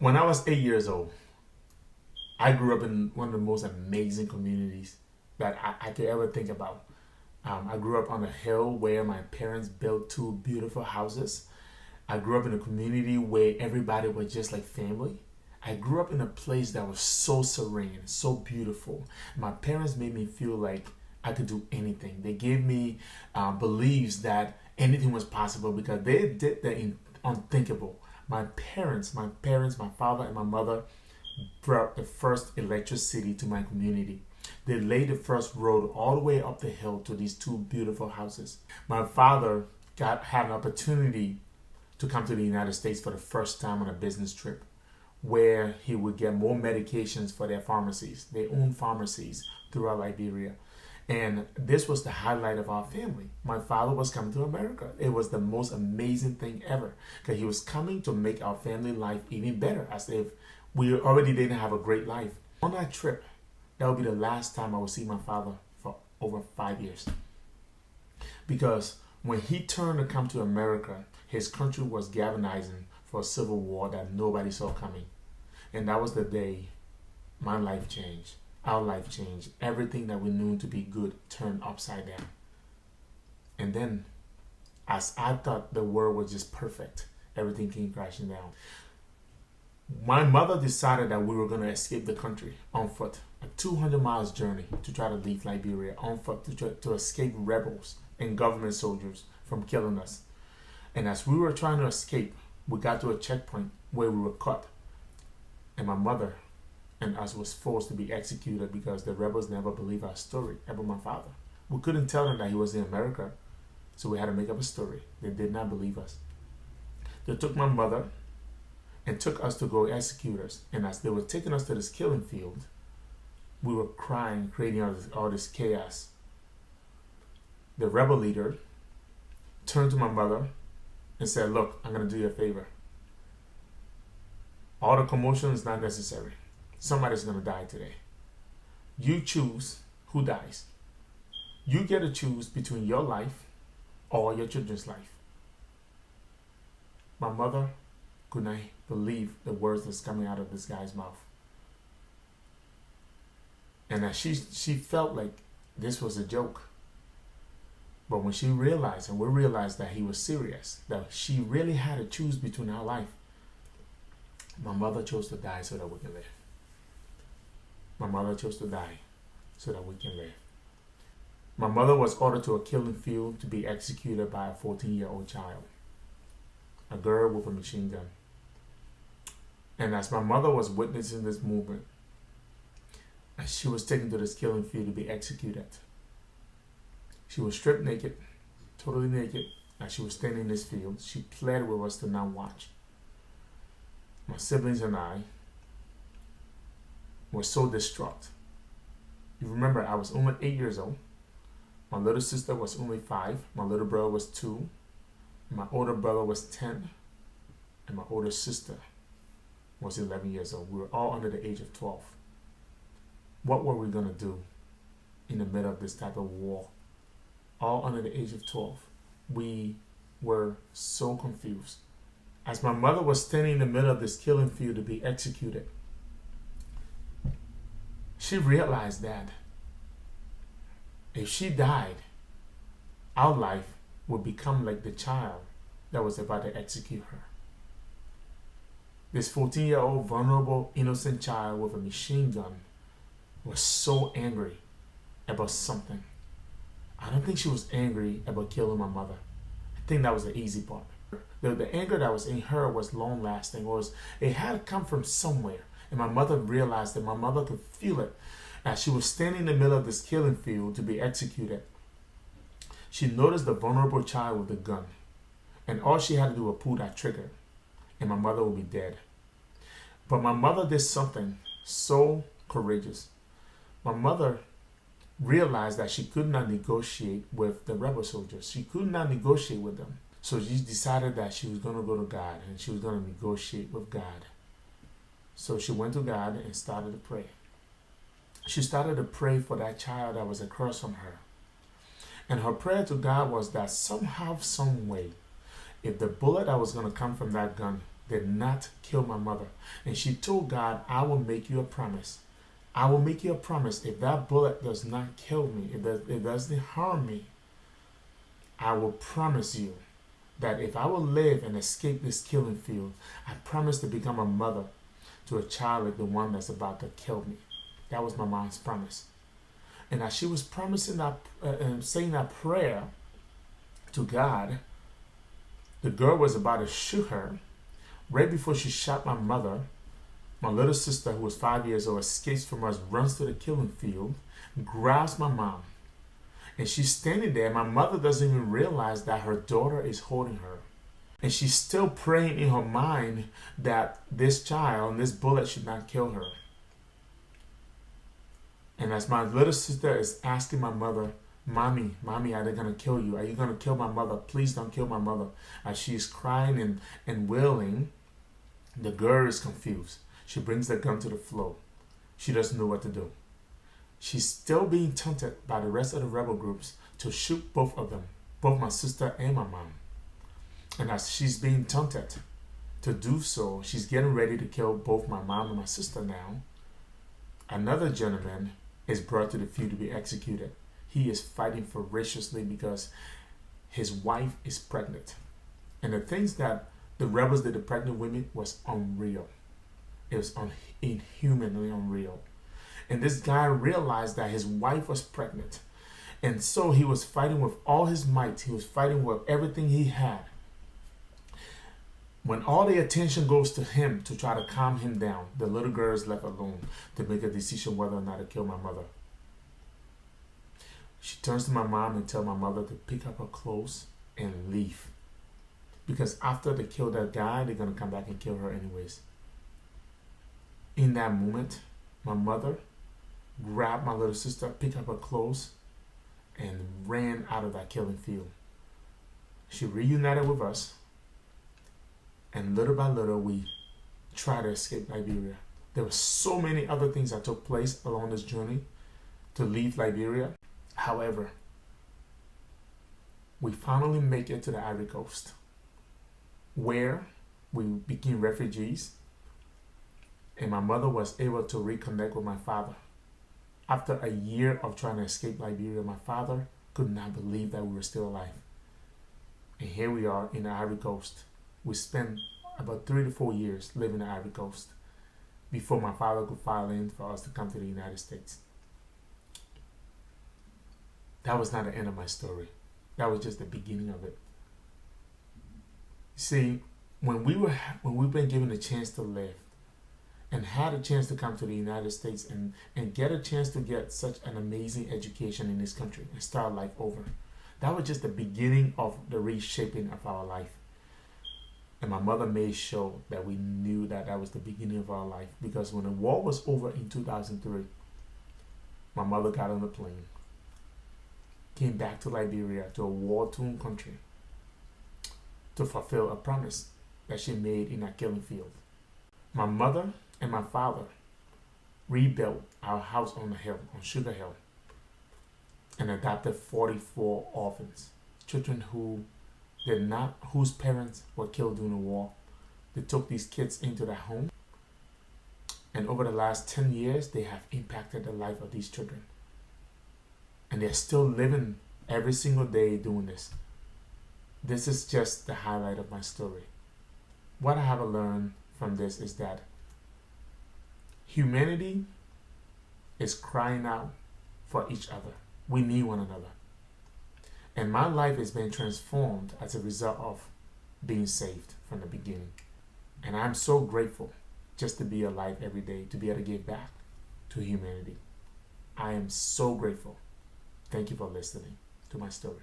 When I was 8 years old, I grew up in one of the most amazing communities that I could ever think about. I grew up on a hill where my parents built two beautiful houses. I grew up in a community where everybody was just like family. I grew up in a place that was so serene, so beautiful. My parents made me feel like I could do anything. They gave me beliefs that anything was possible because they did the unthinkable. My father and my mother brought the first electricity to my community. They laid the first road all the way up the hill to these two beautiful houses. My father had an opportunity to come to the United States for the first time on a business trip where he would get more medications for their pharmacies, their own pharmacies throughout Liberia. And this was the highlight of our family. My father was coming to America. It was the most amazing thing ever because he was coming to make our family life even better, as if we already didn't have a great life. On that trip, that would be the last time I would see my father for over 5 years. Because when he turned to come to America, his country was galvanizing for a civil war that nobody saw coming. And that was the day my life changed. Our life changed. Everything that we knew to be good turned upside down. And then, as I thought the world was just perfect, everything came crashing down. My mother decided that we were going to escape the country on foot. A 200 miles journey to try to leave Liberia on foot to escape rebels and government soldiers from killing us. And as we were trying to escape, we got to a checkpoint where we were caught. And my mother and us was forced to be executed because the rebels never believed our story about my father. We couldn't tell them that he was in America, so we had to make up a story. They did not believe us. They took my mother and took us to go execute us. And as they were taking us to this killing field, we were crying, creating all this chaos. The rebel leader turned to my mother and said, "Look, I'm going to do you a favor. All the commotion is not necessary. Somebody's going to die today. You choose who dies. You get to choose between your life or your children's life." My mother could not believe the words that's coming out of this guy's mouth. And that she felt like this was a joke. But when she realized, and we realized that he was serious, that she really had to choose between our life, my mother chose to die so that we can live. My mother chose to die so that we can live. My mother was ordered to a killing field to be executed by a 14-year-old child, a girl with a machine gun. And as my mother was witnessing this movement, as she was taken to this killing field to be executed, she was stripped naked, totally naked, as she was standing in this field. She pled with us to not watch. My siblings and I were so distraught. You remember, I was only 8 years old. My little sister was only 5. My little brother was 2. My older brother was 10. And my older sister was 11 years old. We were all under the age of 12. What were we going to do in the middle of this type of war? All under the age of 12. We were so confused. As my mother was standing in the middle of this killing field to be executed, she realized that if she died, our life would become like the child that was about to execute her. This 14-year-old vulnerable, innocent child with a machine gun was so angry about something. I don't think she was angry about killing my mother. I think that was the easy part. The anger that was in her was long lasting. It had to come from somewhere. And my mother realized that. My mother could feel it. As she was standing in the middle of this killing field to be executed, she noticed the vulnerable child with the gun. And all she had to do was pull that trigger, and my mother would be dead. But my mother did something so courageous. My mother realized that she could not negotiate with the rebel soldiers. She could not negotiate with them. So she decided that she was going to go to God and she was going to negotiate with God. So she went to God and started to pray. She started to pray for that child that was across from her. And her prayer to God was that somehow, some way, if the bullet that was going to come from that gun did not kill my mother. And she told God, I will make you a promise. I will make you a promise. If that bullet does not kill me, if it doesn't harm me, I will promise you that if I will live and escape this killing field, I promise to become a mother to a child like the one that's about to kill me. That was my mom's promise. And as she was promising that, saying that prayer to God, the girl was about to shoot her. Right before she shot my mother, my little sister, who was 5 years old, escapes from us, runs to the killing field, grabs my mom. And she's standing there. My mother doesn't even realize that her daughter is holding her. And she's still praying in her mind that this child and this bullet should not kill her. And as my little sister is asking my mother, Mommy, are they going to kill you? Are you going to kill my mother? Please don't kill my mother. As she's crying and wailing, the girl is confused. She brings the gun to the floor. She doesn't know what to do. She's still being taunted by the rest of the rebel groups to shoot both of them, both my sister and my mom. And as she's being taunted to do so, she's getting ready to kill both my mom and my sister now. Another gentleman is brought to the field to be executed. He is fighting ferociously because his wife is pregnant. And the things that the rebels did to pregnant women was unreal. It was inhumanly unreal. And this guy realized that his wife was pregnant. And so he was fighting with all his might. He was fighting with everything he had. When all the attention goes to him to try to calm him down, the little girl is left alone to make a decision whether or not to kill my mother. She turns to my mom and tells my mother to pick up her clothes and leave. Because after they kill that guy, they're going to come back and kill her anyways. In that moment, my mother grabbed my little sister, picked up her clothes, and ran out of that killing field. She reunited with us, and little by little, we tried to escape Liberia. There were so many other things that took place along this journey to leave Liberia. However, we finally make it to the Ivory Coast, where we became refugees, and my mother was able to reconnect with my father. After a year of trying to escape Liberia, my father could not believe that we were still alive. And here we are in the Ivory Coast. We spent about 3 to 4 years living in the Ivory Coast before my father could file in for us to come to the United States. That was not the end of my story. That was just the beginning of it. See, when we've been given a chance to live and had a chance to come to the United States and get a chance to get such an amazing education in this country and start life over, that was just the beginning of the reshaping of our life. And my mother made sure that we knew that that was the beginning of our life, because when the war was over in 2003, my mother got on the plane, came back to Liberia, to a war-torn country, to fulfill a promise that she made in that killing field. My mother and my father rebuilt our house on the hill, on Sugar Hill, and adopted 44 orphans, children whose parents were killed during the war. They took these kids into their home, and over the last 10 years, they have impacted the life of these children. And they're still living every single day doing this. This is just the highlight of my story. What I have learned from this is that humanity is crying out for each other. We need one another. And my life has been transformed as a result of being saved from the beginning. And I'm so grateful just to be alive every day, to be able to give back to humanity. I am so grateful. Thank you for listening to my story.